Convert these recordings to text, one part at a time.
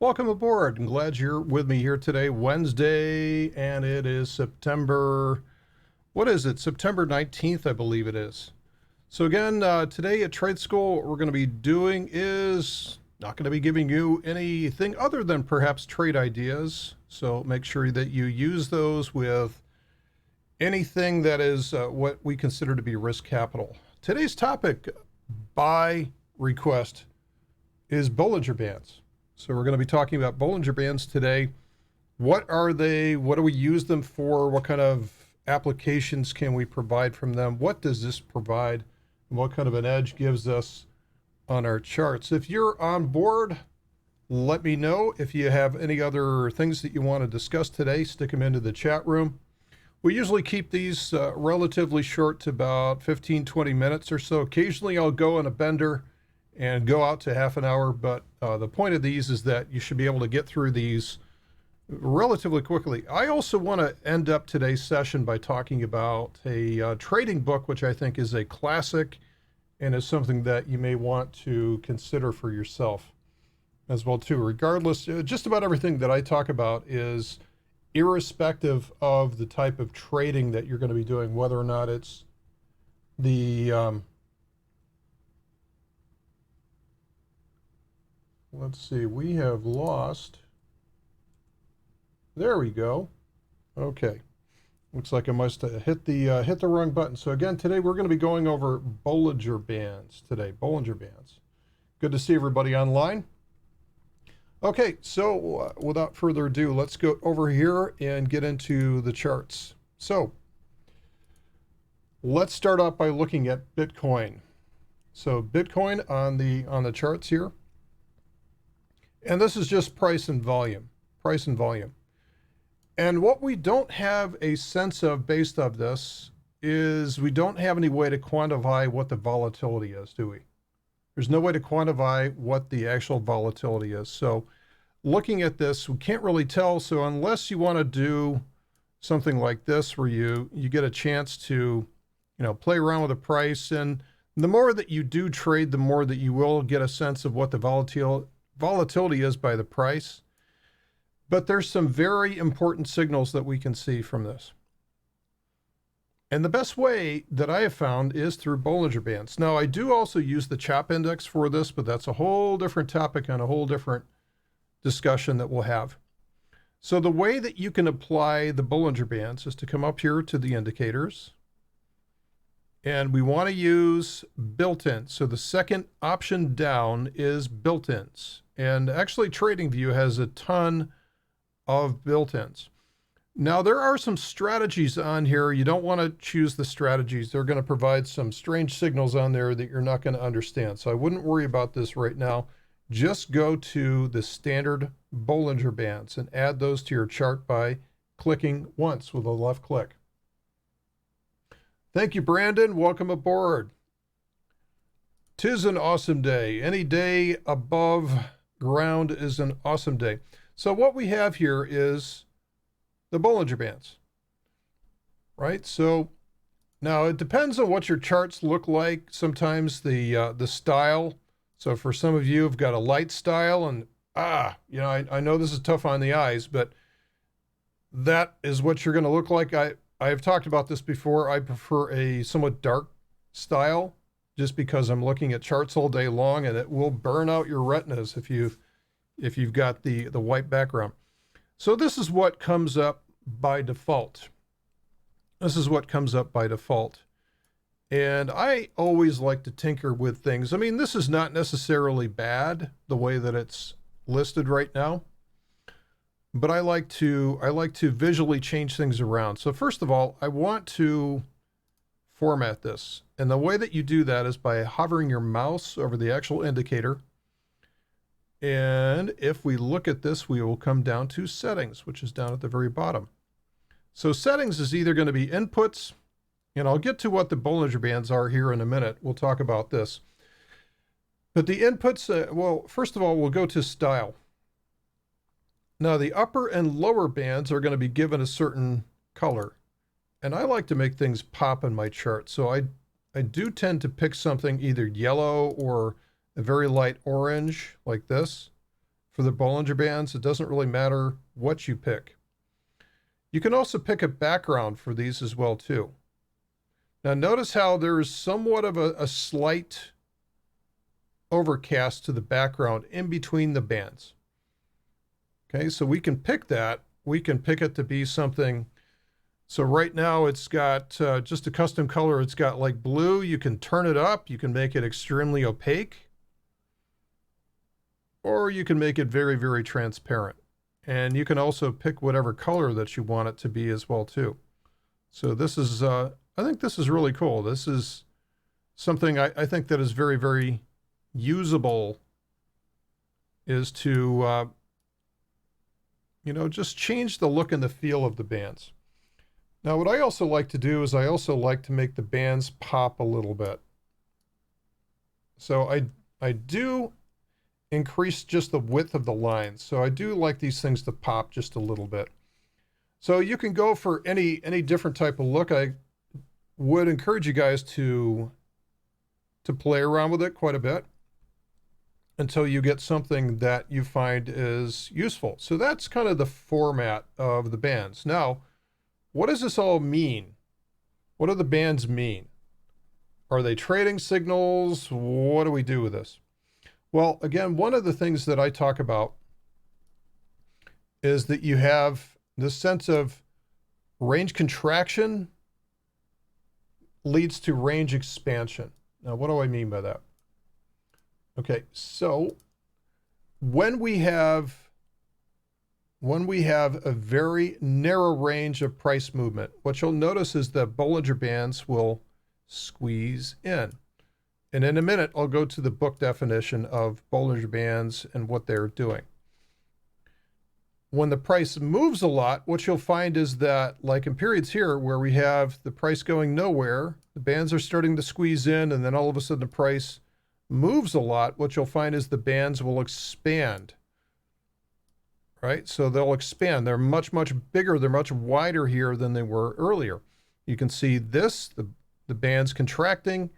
Welcome aboard. I'm glad you're with me here today, Wednesday, and it is September, what is it? September 19th, I believe it is. So again, today at Trade School, what we're going to be doing is not going to be giving you anything other than perhaps trade ideas. So make sure that you use those with anything that is what we consider to be risk capital. Today's topic by request is Bollinger Bands. So we're going to be talking about Bollinger Bands today. What are they? What do we use them for? What kind of applications can we provide from them? What does this provide? And what kind of an edge gives us on our charts? If you're on board, let me know. If you have any other things that you want to discuss today, stick them into the chat room. We usually keep these relatively short to about 15, 20 minutes or so. Occasionally I'll go on a bender and go out to half an hour, but the point of these is that you should be able to get through these relatively quickly. I also want to end up today's session by talking about a trading book, which I think is a classic and is something that you may want to consider for yourself as well too. Regardless, just about everything that I talk about is irrespective of the type of trading that you're going to be doing, whether or not it's the let's see, we have lost. There we go. Okay. Looks like I must have hit the wrong button. So again, today we're going to be going over Bollinger Bands today. Bollinger Bands. Good to see everybody online. Okay, so without further ado, let's go over here and get into the charts. So let's start off by looking at Bitcoin. So Bitcoin on the charts here. And this is just price and volume, price and volume. And what we don't have a sense of based on this is we don't have any way to quantify what the volatility is, do we? There's no way to quantify what the actual volatility is. So looking at this, we can't really tell. So unless you want to do something like this where you get a chance to, play around with the price, and the more that you do trade, the more that you will get a sense of what the volatility is by the price. But there's some very important signals that we can see from this. And the best way that I have found is through Bollinger Bands. Now, I do also use the CHOP index for this, but that's a whole different topic and a whole different discussion that we'll have. So the way that you can apply the Bollinger Bands is to come up here to the indicators. And we want to use built-in. So the second option down is built-ins. And actually TradingView has a ton of built-ins. Now there are some strategies on here. You don't want to choose the strategies. They're going to provide some strange signals on there that you're not going to understand. So I wouldn't worry about this right now. Just go to the standard Bollinger Bands and add those to your chart by clicking once with a left click. Thank you, Brandon. Welcome aboard. 'Tis an awesome day. Any day above ground is an awesome day. So what we have here is the Bollinger Bands, right? So now it depends on what your charts look like. Sometimes the style. So for some of you who've got a light style and I know this is tough on the eyes, but that is what you're going to look like. I've talked about this before. I prefer a somewhat dark style just because I'm looking at charts all day long, and it will burn out your retinas if you've got the white background. So this is what comes up by default. This is what comes up by default. And I always like to tinker with things. I mean, this is not necessarily bad the way that it's listed right now, but I like to visually change things around. So first of all, I want to format this. And the way that you do that is by hovering your mouse over the actual indicator. And if we look at this, we will come down to settings, which is down at the very bottom. So settings is either going to be inputs, and I'll get to what the Bollinger Bands are here in a minute. We'll talk about this. But the inputs, well, first of all, we'll go to style. Now the upper and lower bands are going to be given a certain color. And I like to make things pop in my chart. So I do tend to pick something either yellow or a very light orange like this. for the Bollinger Bands. It doesn't really matter what you pick. You can also pick a background for these as well too. Now notice how there's somewhat of a slight overcast to the background in between the bands. Okay, so we can pick that. We can pick it to be something. So right now it's got just a custom color. It's got like blue. You can turn it up. You can make it extremely opaque. Or you can make it very, very transparent. And you can also pick whatever color that you want it to be as well too. So this is, I think this is really cool. This is something I think that is very, very usable, is to, you know, just change the look and the feel of the bands. Now, what I also like to do is I also like to make the bands pop a little bit. So I do increase just the width of the lines. So I do like these things to pop just a little bit. So you can go for any different type of look. I would encourage you guys to play around with it quite a bit until you get something that you find is useful. So that's kind of the format of the bands. Now, what does this all mean? What do the bands mean? Are they trading signals? What do we do with this? Well, again, one of the things that I talk about is that you have this sense of range contraction leads to range expansion. Now, what do I mean by that? Okay, so when we have a very narrow range of price movement, what you'll notice is that Bollinger Bands will squeeze in. And in a minute, I'll go to the book definition of Bollinger Bands and what they're doing. When the price moves a lot, what you'll find is that, like in periods here where we have the price going nowhere, the bands are starting to squeeze in, and then all of a sudden the price moves a lot, what you'll find is the bands will expand. Right? So they'll expand. They're much, much bigger. They're much wider here than they were earlier. You can see this, the bands contracting,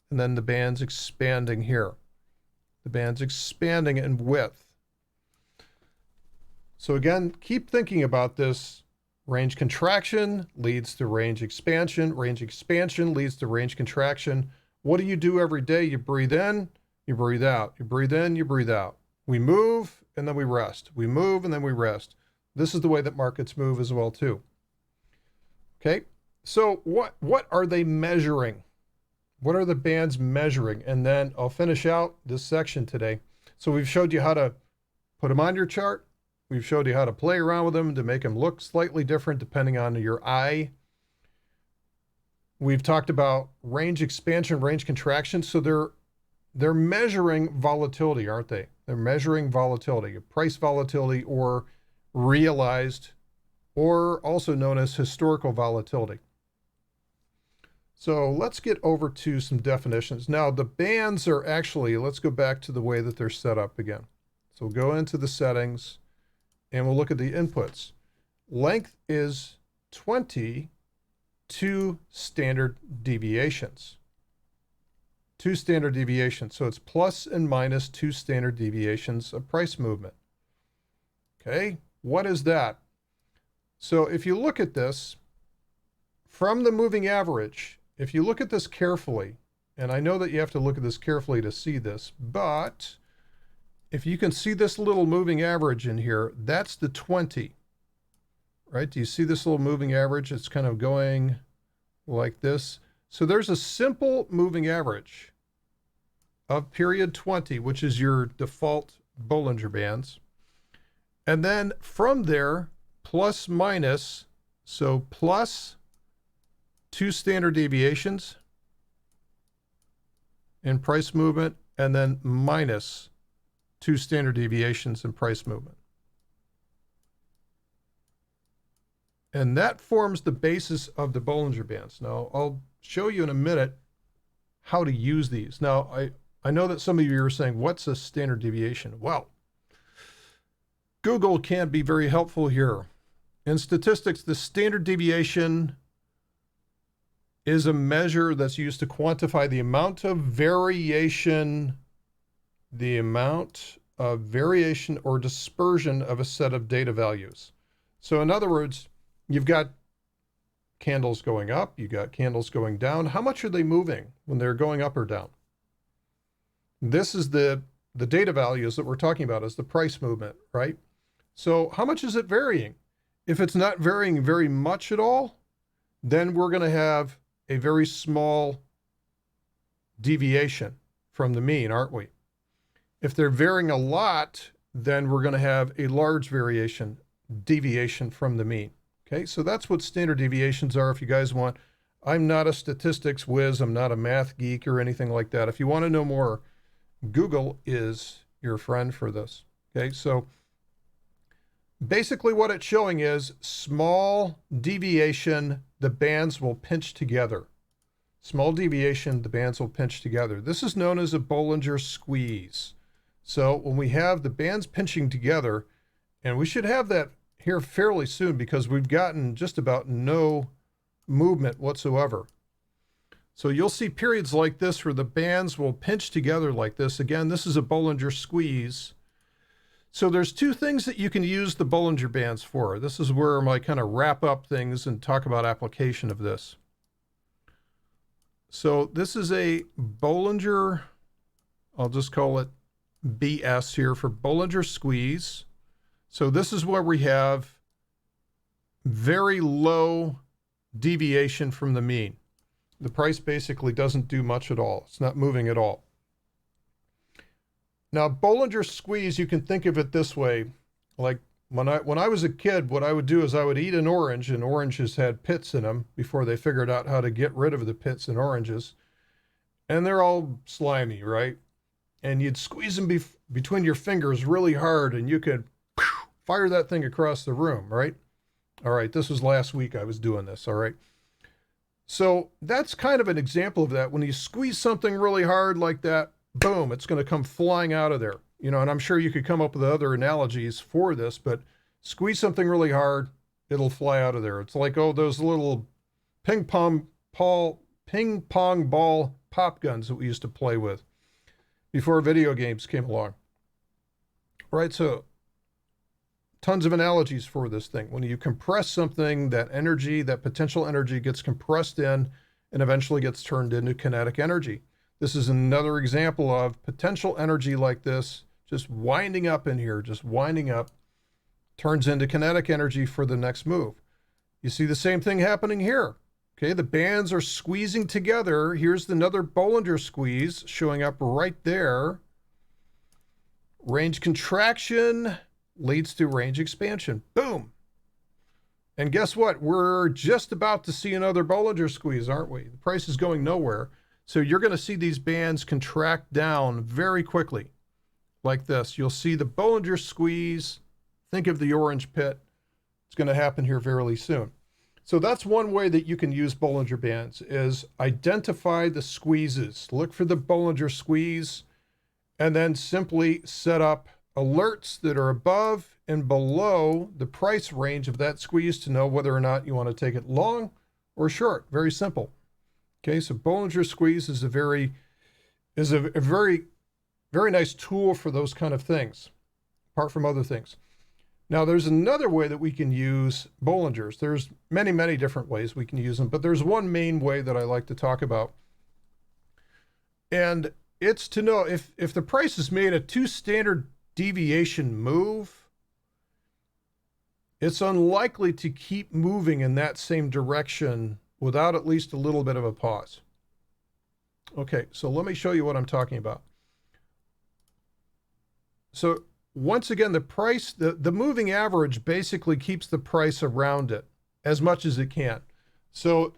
and then the bands expanding here. The bands expanding in width. So again, keep thinking about this. Range contraction leads to range expansion. Range expansion leads to range contraction. What do you do every day? You breathe in, you breathe out. You breathe in, you breathe out. We move, and then we rest. We move, and then we rest. This is the way that markets move as well, too. Okay, so what are they measuring? What are the bands measuring? And then I'll finish out this section today. So we've showed you how to put them on your chart. We've showed you how to play around with them to make them look slightly different depending on your eye. We've talked about range expansion, range contraction. So they're measuring volatility, aren't they? They're measuring volatility, price volatility, or realized, or also known as historical volatility. So let's get over to some definitions. Now the bands are actually, let's go back to the way that they're set up again. So we'll go into the settings and we'll look at the inputs. Length is 20 2 standard deviations. 2 standard deviations. So it's plus and minus 2 standard deviations of price movement. Okay, what is that? So if you look at this from the moving average, if you look at this carefully, and I know that you have to look at this carefully to see this, but if you can see this little moving average in here, that's the 20, right? Do you see this little moving average? It's kind of going like this. So there's a simple moving average of period 20, which is your default Bollinger Bands. And then from there, plus minus, so plus 2 standard deviations in price movement, and then minus 2 standard deviations in price movement. And that forms the basis of the Bollinger Bands. Now, I'll show you in a minute how to use these. Now, I know that some of you are saying, what's a standard deviation? Well, Google can be very helpful here. In statistics, the standard deviation is a measure that's used to quantify the amount of variation, the amount of variation or dispersion of a set of data values. So in other words, you've got candles going up, you've got candles going down. How much are they moving when they're going up or down? This is the data values that we're talking about as the price movement, right? So how much is it varying? If it's not varying very much at all, then we're going to have a very small deviation from the mean, aren't we? If they're varying a lot, then we're going to have a large deviation from the mean. Okay, so that's what standard deviations are. If you guys want, I'm not a statistics whiz, I'm not a math geek or anything like that. If you want to know more, Google is your friend for this. Okay, so basically what it's showing is small deviation, the bands will pinch together. Small deviation, the bands will pinch together. This is known as a Bollinger squeeze. So when we have the bands pinching together, and we should have that here fairly soon because we've gotten just about no movement whatsoever. So you'll see periods like this where the bands will pinch together like this. Again, this is a Bollinger squeeze. So there's two things that you can use the Bollinger Bands for. This is where I kind of wrap up things and talk about application of this. So this is a Bollinger, I'll just call it BS here for Bollinger squeeze. So this is where we have very low deviation from the mean. The price basically doesn't do much at all. It's not moving at all. Now, Bollinger squeeze, you can think of it this way. Like when I was a kid, what I would do is I would eat an orange, and oranges had pits in them before they figured out how to get rid of the pits in oranges. And they're all slimy, right? And you'd squeeze them between your fingers really hard, and you could fire that thing across the room, right? All right, this was last week I was doing this, all right? So that's kind of an example of that. When you squeeze something really hard like that, boom, it's going to come flying out of there. You know, and I'm sure you could come up with other analogies for this, but squeeze something really hard, it'll fly out of there. It's like, oh, those little ping pong ball pop guns that we used to play with before video games came along. Right, so tons of analogies for this thing. When you compress something, that energy, that potential energy gets compressed in and eventually gets turned into kinetic energy. This is another example of potential energy like this, just winding up in here, just winding up, turns into kinetic energy for the next move. You see the same thing happening here. Okay, the bands are squeezing together. Here's another Bollinger squeeze showing up right there. Range contraction leads to range expansion. Boom. And guess what? We're just about to see another Bollinger squeeze, aren't we? The price is going nowhere. So you're going to see these bands contract down very quickly like this. You'll see the Bollinger squeeze. Think of the orange pit. It's going to happen here fairly soon. So that's one way that you can use Bollinger Bands is identify the squeezes. Look for the Bollinger squeeze and then simply set up alerts that are above and below the price range of that squeeze to know whether or not you want to take it long or short. Very simple. Okay, so Bollinger squeeze is a very nice tool for those kind of things, apart from other things. Now, there's another way that we can use Bollingers. There's many, many different ways we can use them, but there's one main way that I like to talk about. And it's to know if the price is made a 2 standard deviation move, it's unlikely to keep moving in that same direction without at least a little bit of a pause. Okay, so let me show you what I'm talking about. So once again, the price, the moving average basically keeps the price around it as much as it can. So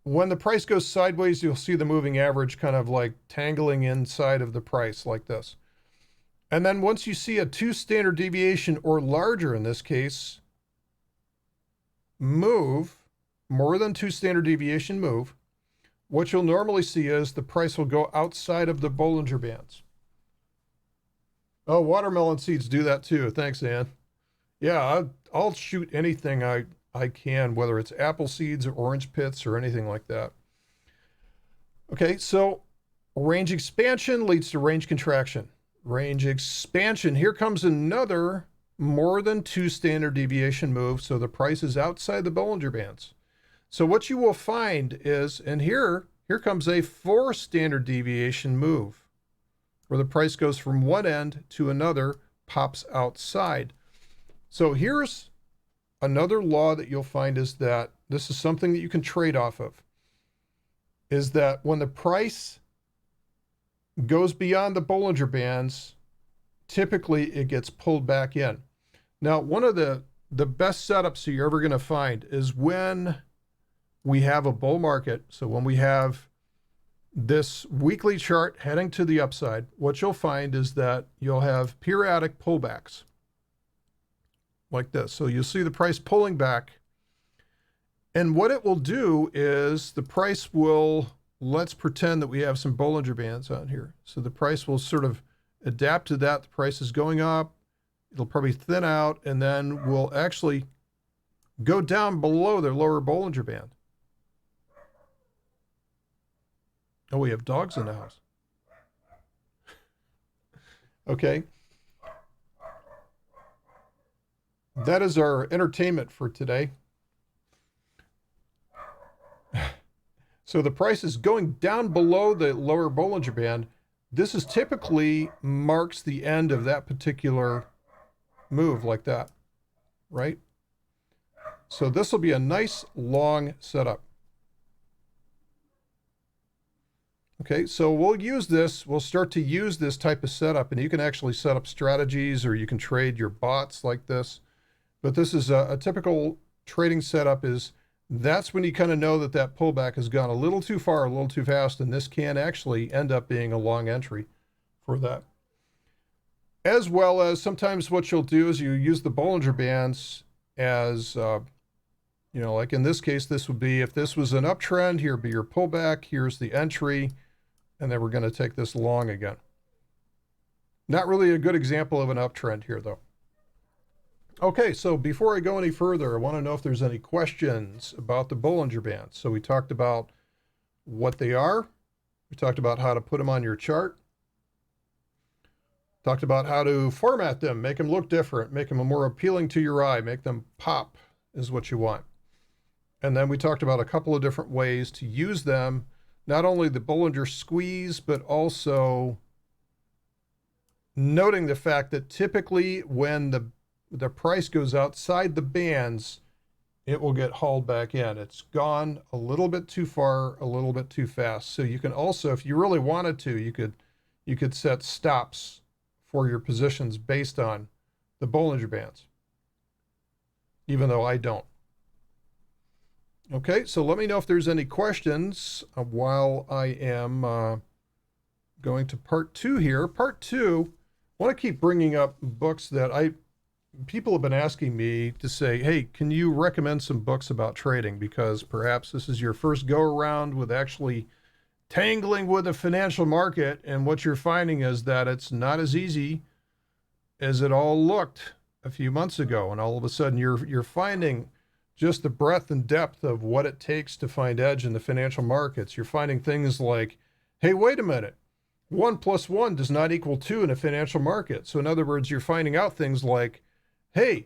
when the price goes sideways, you'll see the moving average kind of like tangling inside of the price like this. And then once you see a 2 standard deviation or larger in this case, move, more than 2 standard deviation move, what you'll normally see is the price will go outside of the Bollinger Bands. Oh, watermelon seeds do that too. Thanks, Ann. Yeah, I'll shoot anything I can, whether it's apple seeds or orange pits or anything like that. Okay, so range expansion leads to range contraction. range expansion. Here comes another more than 2 standard deviation move. So the price is outside the Bollinger Bands. So what you will find is, and here comes a 4 standard deviation move where the price goes from one end to another, pops outside. So here's another law that you'll find is that this is something that you can trade off of, is that when the price goes beyond the Bollinger Bands, typically it gets pulled back in. Now, one of the best setups you're ever going to find is when we have a bull market. So when we have this weekly chart heading to the upside, what you'll find is that you'll have periodic pullbacks like this. So you'll see the price pulling back. And what it will do is the price will, let's pretend that we have some Bollinger Bands on here. So the price will sort of adapt to that. The price is going up. It'll probably thin out, and then we'll actually go down below their lower Bollinger Band. Oh, we have dogs in the house. Okay. That is our entertainment for today. So the price is going down below the lower Bollinger Band. This is typically marks the end of that particular move like that, right? So this will be a nice long setup. Okay, so we'll use this, we'll start to use this type of setup, and you can actually set up strategies or you can trade your bots like this. But this is a typical trading setup is that's when you kind of know that that pullback has gone a little too far, a little too fast, and this can actually end up being a long entry for that. As well as sometimes what you'll do is you use the Bollinger Bands as, you know, like in this case, this would be, if this was an uptrend, here would be your pullback, here's the entry, and then we're going to take this long again. Not really a good example of an uptrend here, though. Okay, so before I go any further, I want to know if there's any questions about the Bollinger Bands. So we talked about what they are. We talked about how to put them on your chart. Talked about how to format them, make them look different, make them more appealing to your eye, make them pop is what you want. And then we talked about a couple of different ways to use them, not only the Bollinger Squeeze, but also noting the fact that typically when the price goes outside the bands, it will get hauled back in. It's gone a little bit too far, a little bit too fast. So you can also, if you really wanted to, you could set stops for your positions based on the Bollinger Bands, even though I don't. Okay, so let me know if there's any questions while I am going to part 2 here. Part 2, I want to keep bringing up books that people have been asking me to say, hey, can you recommend some books about trading? Because perhaps this is your first go around with actually tangling with the financial market, and what you're finding is that it's not as easy as it all looked a few months ago, and all of a sudden you're finding just the breadth and depth of what it takes to find edge in the financial markets. You're finding things like, hey, wait a minute, 1 + 1 does not equal 2 in a financial market. So in other words, you're finding out things like, hey,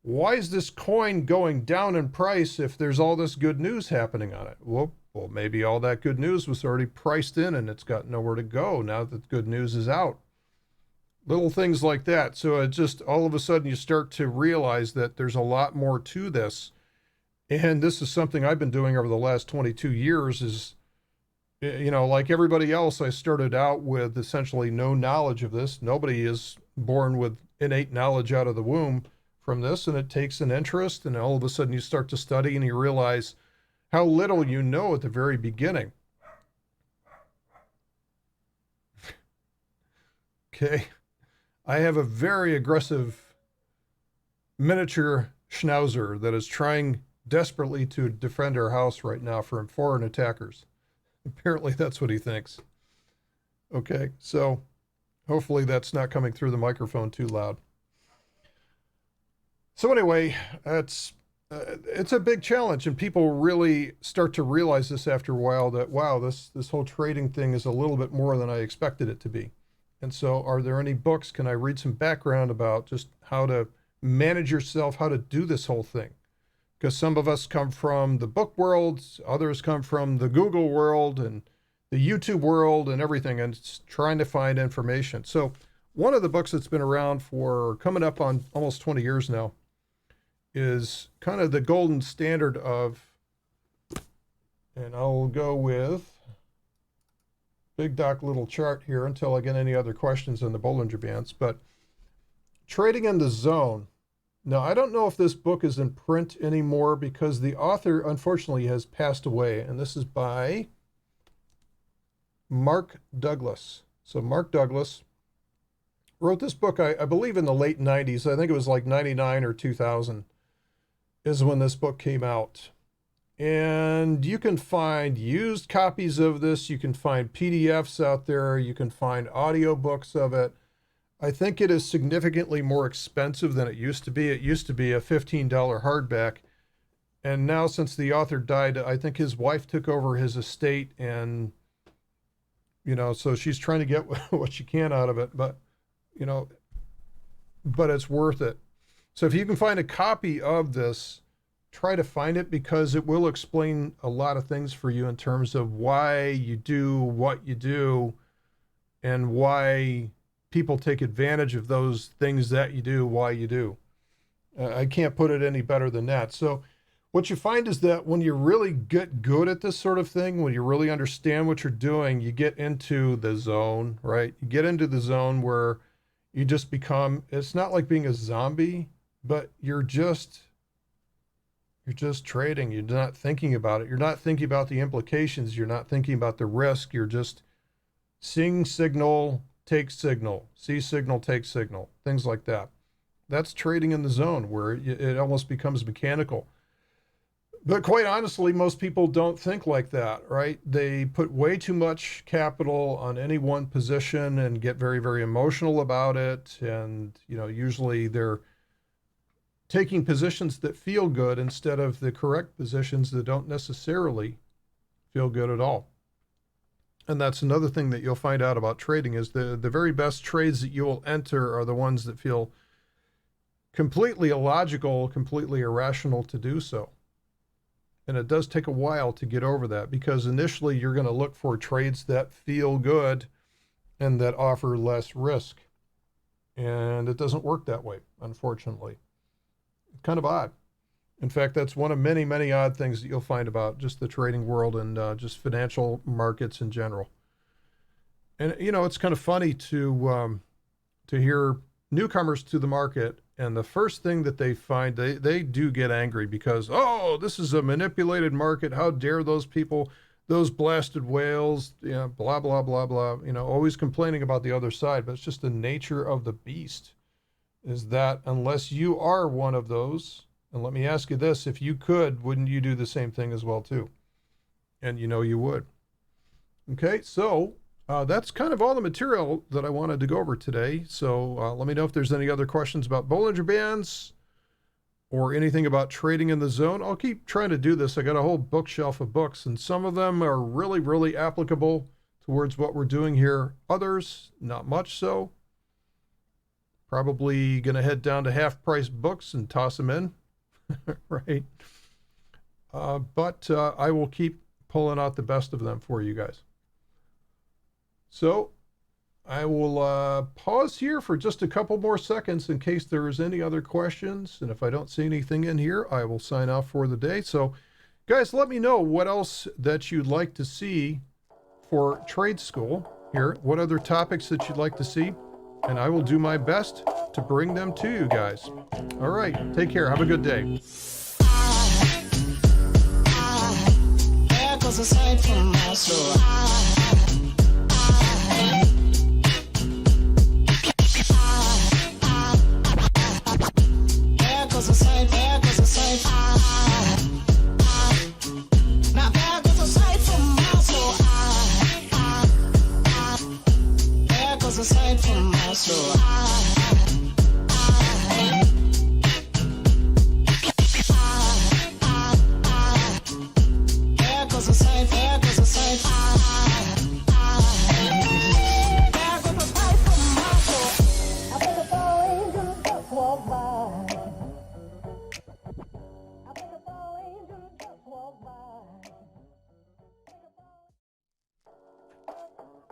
why is this coin going down in price if there's all this good news happening on it? Well, maybe all that good news was already priced in and it's got nowhere to go now that good news is out. Little things like that. So it just, all of a sudden you start to realize that there's a lot more to this. And this is something I've been doing over the last 22 years is, you know, like everybody else, I started out with essentially no knowledge of this. Nobody is born with innate knowledge out of the womb from this, and it takes an interest, and all of a sudden you start to study and you realize how little you know at the very beginning. Okay. I have a very aggressive miniature schnauzer that is trying desperately to defend our house right now from foreign attackers. Apparently that's what he thinks. Okay, so hopefully that's not coming through the microphone too loud. So anyway, it's a big challenge, and people really start to realize this after a while that, wow, this whole trading thing is a little bit more than I expected it to be. And so are there any books? Can I read some background about just how to manage yourself, how to do this whole thing? Because some of us come from the book world, others come from the Google world and the YouTube world and everything, and it's trying to find information. So one of the books that's been around for coming up on almost 20 years now is kind of the golden standard of, and I'll go with big doc little chart here until I get any other questions on the Bollinger Bands, but Trading in the Zone. Now, I don't know if this book is in print anymore because the author, unfortunately, has passed away. And this is by Mark Douglas. So Mark Douglas wrote this book, I believe, in the late 90s. I think it was like 99 or 2000 is when this book came out. And you can find used copies of this. You can find PDFs out there. You can find audiobooks of it. I think it is significantly more expensive than it used to be. It used to be a $15 hardback. And now, since the author died, I think his wife took over his estate, and, you know, so she's trying to get what she can out of it, but, you know, but it's worth it. So if you can find a copy of this, try to find it, because it will explain a lot of things for you in terms of why you do what you do and why people take advantage of those things that you do, why you do. I can't put it any better than that. So what you find is that when you really get good at this sort of thing, when you really understand what you're doing, you get into the zone, right? You get into the zone where you just become, it's not like being a zombie, but you're just trading. You're not thinking about it. You're not thinking about the implications. You're not thinking about the risk. You're just seeing signal, take signal, see signal, take signal, things like that. That's trading in the zone, where it almost becomes mechanical. But quite honestly, most people don't think like that, right? They put way too much capital on any one position and get very, very emotional about it. And, you know, usually they're taking positions that feel good instead of the correct positions that don't necessarily feel good at all. And that's another thing that you'll find out about trading, is the very best trades that you will enter are the ones that feel completely illogical, completely irrational to do so. And it does take a while to get over that, because initially you're going to look for trades that feel good and that offer less risk. And it doesn't work that way, unfortunately. It's kind of odd. In fact, that's one of many, many odd things that you'll find about just the trading world and just financial markets in general. And, you know, it's kind of funny to hear newcomers to the market, and the first thing that they find, they do get angry because, oh, this is a manipulated market. How dare those people, those blasted whales, you know, blah, blah, blah, blah, you know, always complaining about the other side. But it's just the nature of the beast, is that unless you are one of those, and let me ask you this, if you could, wouldn't you do the same thing as well too? And you know you would. Okay, so that's kind of all the material that I wanted to go over today. So let me know if there's any other questions about Bollinger Bands or anything about trading in the zone. I'll keep trying to do this. I got a whole bookshelf of books, and some of them are really, really applicable towards what we're doing here. Others, not much so. Probably going to head down to half-price books and toss them in. Right. But I will keep pulling out the best of them for you guys. So I will pause here for just a couple more seconds in case there's any other questions. And if I don't see anything in here, I will sign off for the day. So guys, let me know what else that you'd like to see for trade school here. What other topics that you'd like to see? And I will do my best to bring them to you guys. All right, take care. Have a good day. There goes a sight from my soul.